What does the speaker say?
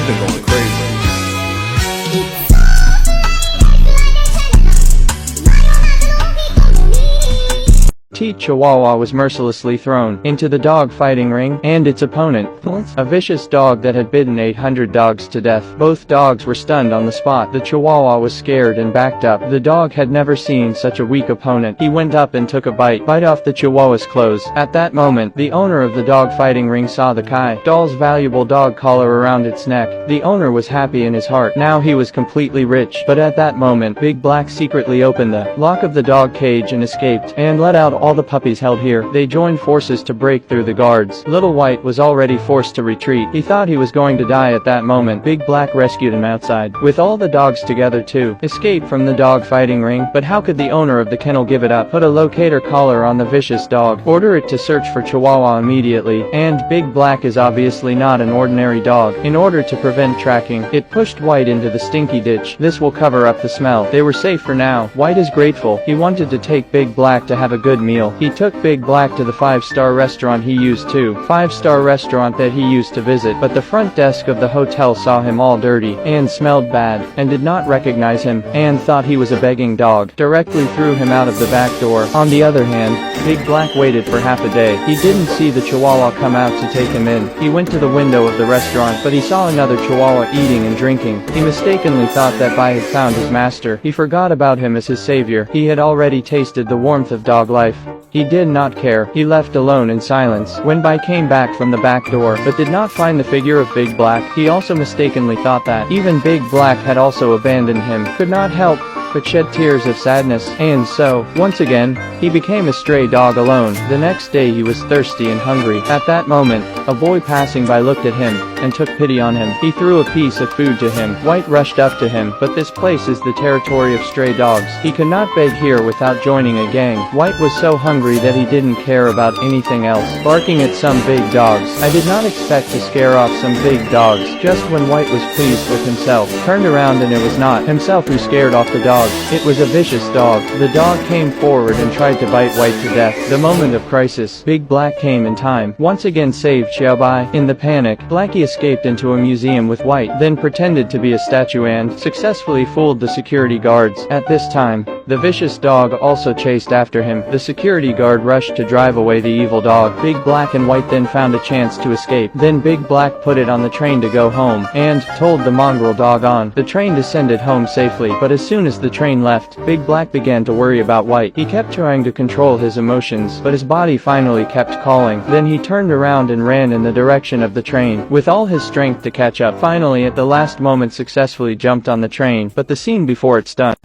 You've been going crazy. Chihuahua was mercilessly thrown into the dog fighting ring, and its opponent, a vicious dog that had bitten 800 dogs to death. Both dogs were stunned on the spot. The Chihuahua was scared and backed up. The dog had never seen such a weak opponent. He went up and took a bite off the Chihuahua's clothes. At that moment, the owner of the dog fighting ring saw the Kai doll's valuable dog collar around its neck. The owner was happy in his heart. Now he was completely rich. But at that moment, Big Black secretly opened the lock of the dog cage and escaped, and let out all the puppies held here. They joined forces to break through the guards. Little White was already forced to retreat. He thought he was going to die at that moment. Big Black rescued him outside, with all the dogs together to escape from the dog fighting ring. But how could the owner of the kennel give it up? Put a locator collar on the vicious dog. Order it to search for Chihuahua immediately. And Big Black is obviously not an ordinary dog. In order to prevent tracking, it pushed White into the stinky ditch. This will cover up the smell. They were safe for now. White is grateful. He wanted to take Big Black to have a good meal. He took Big Black to the 5-star restaurant he used to. 5-star restaurant that he used to visit, but the front desk of the hotel saw him all dirty and smelled bad, and did not recognize him, and thought he was a begging dog. Directly threw him out of the back door. On the other hand, Big Black waited for half a day. He didn't see the Chihuahua come out to take him in. He went to the window of the restaurant, but he saw another Chihuahua eating and drinking. He mistakenly thought that Bai had found his master. He forgot about him as his savior. He had already tasted the warmth of dog life. He did not care. He left alone in silence. When Bai came back from the back door, but did not find the figure of Big Black, he also mistakenly thought that even Big Black had also abandoned him. Could not help but shed tears of sadness, and so, once again, he became a stray dog alone. The next day he was thirsty and hungry. At that moment, a boy passing by looked at him, and took pity on him. He threw a piece of food to him. White rushed up to him, but this place is the territory of stray dogs. He could not beg here without joining a gang. White was so hungry that he didn't care about anything else, barking at some big dogs. I did not expect to scare off some big dogs. Just when White was pleased with himself, turned around and it was not himself who scared off the dog. It was a vicious dog. The dog came forward and tried to bite White to death. The moment of crisis, Big Black came in time. Once again saved Xiaobai. In the panic, Blackie escaped into a museum with White, then pretended to be a statue and successfully fooled the security guards. At this time, the vicious dog also chased after him. The security guard rushed to drive away the evil dog. Big Black and White then found a chance to escape. Then Big Black put it on the train to go home, and told the mongrel dog on. The train descended home safely, but as soon as the train left, Big Black began to worry about White. He kept trying to control his emotions, but his body finally kept calling. Then he turned around and ran in the direction of the train, with all his strength to catch up. Finally, at the last moment successfully jumped on the train, but the scene before it's done.